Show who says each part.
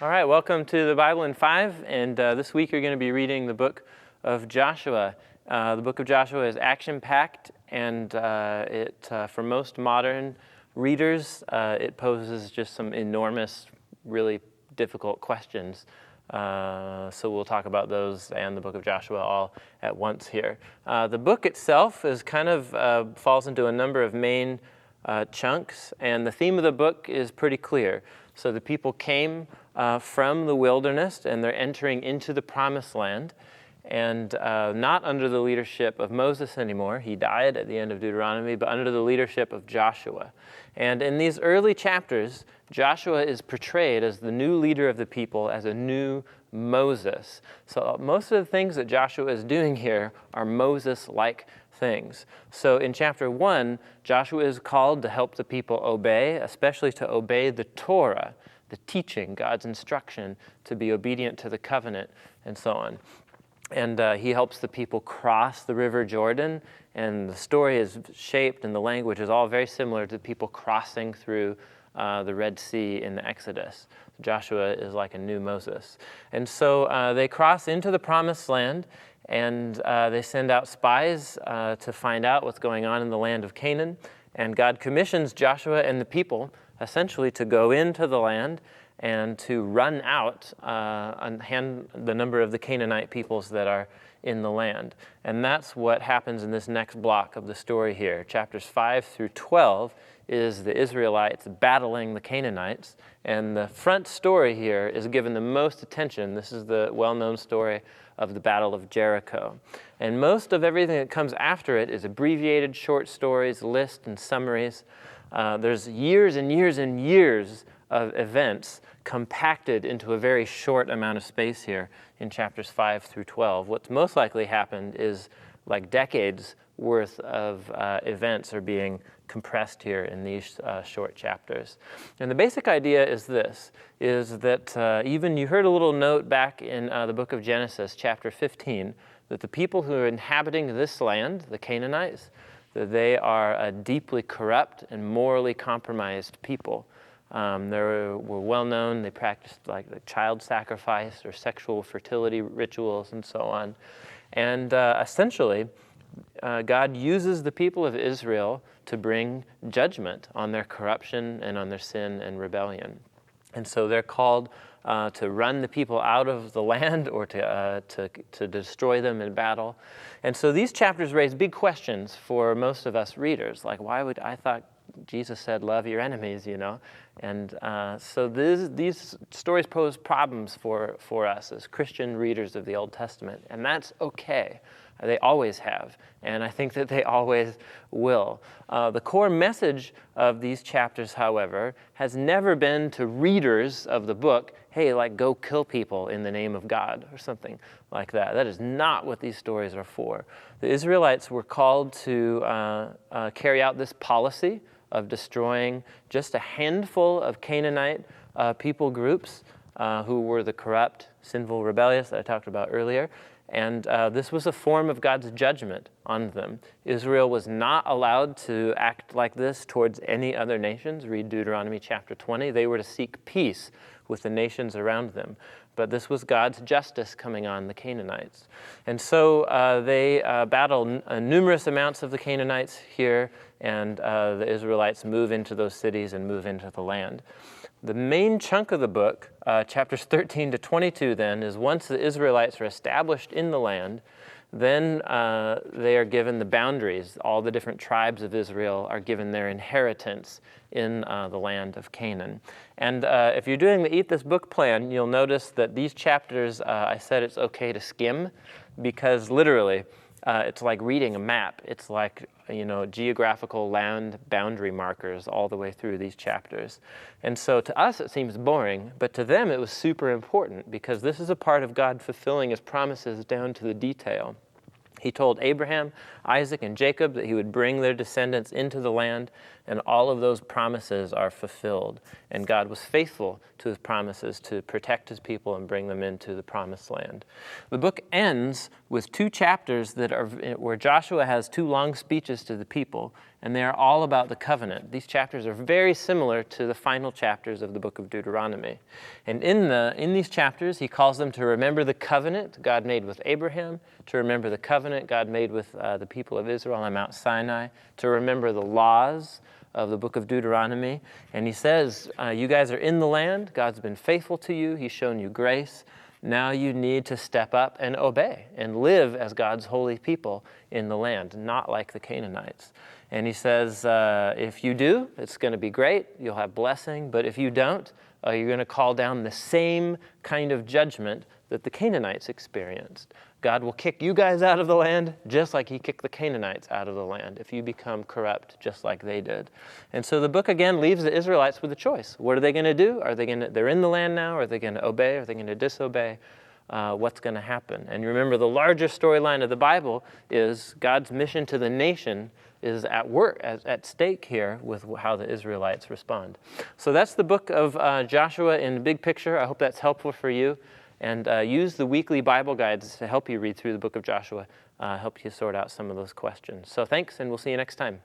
Speaker 1: All right, welcome to the Bible in 5, and this week you're going to be reading the book of Joshua. The book of Joshua is action-packed, and for most modern readers, it poses just some enormous, really difficult questions. So we'll talk about those and the book of Joshua all at once here. The book itself is kind of falls into a number of main chunks, and the theme of the book is pretty clear. So the people came from the wilderness, and they're entering into the promised land, and not under the leadership of Moses anymore. He died at the end of Deuteronomy, but under the leadership of Joshua. And in these early chapters, Joshua is portrayed as the new leader of the people, as a new Moses. So most of the things that Joshua is doing here are Moses-like things. So in chapter 1, Joshua is called to help the people obey, especially to obey the Torah, the teaching, God's instruction to be obedient to the covenant, and so on. And he helps the people cross the river Jordan, and the story is shaped and the language is all very similar to people crossing through the Red Sea in the Exodus. Joshua is like a new Moses. And so they cross into the promised land, and they send out spies to find out what's going on in the land of Canaan. And God commissions Joshua and the people essentially to go into the land and to run out the number of the Canaanite peoples that are in the land. And that's what happens in this next block of the story here. Chapters 5 through 12 is the Israelites battling the Canaanites. And the front story here is given the most attention. This is the well-known story of the Battle of Jericho. And most of everything that comes after it is abbreviated short stories, lists, and summaries. There's years and years and years of events compacted into a very short amount of space here in chapters 5 through 12. What's most likely happened is like decades worth of events are being compressed here in these short chapters. And the basic idea is this, is that even you heard a little note back in the book of Genesis, chapter 15, that the people who are inhabiting this land, the Canaanites, that they are a deeply corrupt and morally compromised people. They were well known. They practiced like the child sacrifice or sexual fertility rituals and so on. And essentially, God uses the people of Israel to bring judgment on their corruption and on their sin and rebellion. And so they're called to run the people out of the land or to destroy them in battle. And so these chapters raise big questions for most of us readers. Like, I thought Jesus said, love your enemies, you know? And so these stories pose problems for us as Christian readers of the Old Testament. And that's okay. They always have, and I think that they always will. The core message of these chapters, however, has never been to readers of the book, hey, like go kill people in the name of God or something like that. That is not what these stories are for. The Israelites were called to carry out this policy of destroying just a handful of Canaanite people groups who were the corrupt, sinful, rebellious that I talked about earlier. And this was a form of God's judgment on them. Israel was not allowed to act like this towards any other nations. Read Deuteronomy chapter 20. They were to seek peace with the nations around them. But this was God's justice coming on the Canaanites. And so they battle numerous amounts of the Canaanites here, and the Israelites move into those cities and move into the land. The main chunk of the book, chapters 13 to 22 then, is once the Israelites are established in the land, then they are given the boundaries. All the different tribes of Israel are given their inheritance in the land of Canaan. And if you're doing the Eat This Book plan, you'll notice that these chapters, I said it's okay to skim, because literally, it's like reading a map. It's like, geographical land boundary markers all the way through these chapters. And so to us it seems boring, but to them it was super important, because this is a part of God fulfilling his promises down to the detail. He told Abraham, Isaac, and Jacob that he would bring their descendants into the land, and all of those promises are fulfilled. And God was faithful to his promises to protect his people and bring them into the promised land. The book ends with two chapters that are where Joshua has two long speeches to the people, and they are all about the covenant. These chapters are very similar to the final chapters of the book of Deuteronomy. And in these chapters, he calls them to remember the covenant God made with Abraham, to remember the covenant God made with the people of Israel on Mount Sinai, to remember the laws of the book of Deuteronomy. And he says, you guys are in the land. God's been faithful to you. He's shown you grace. Now you need to step up and obey and live as God's holy people in the land, not like the Canaanites. And he says, if you do, it's going to be great. You'll have blessing. But if you don't, you're going to call down the same kind of judgment that the Canaanites experienced. God will kick you guys out of the land just like he kicked the Canaanites out of the land if you become corrupt just like they did. And so the book again leaves the Israelites with a choice. What are they going to do? They're in the land now. Are they going to obey? Are they going to disobey? What's going to happen? And remember, the larger storyline of the Bible is God's mission to the nation is at work, at stake here with how the Israelites respond. So that's the book of Joshua in the big picture. I hope that's helpful for you. And use the weekly Bible guides to help you read through the book of Joshua, help you sort out some of those questions. So thanks, and we'll see you next time.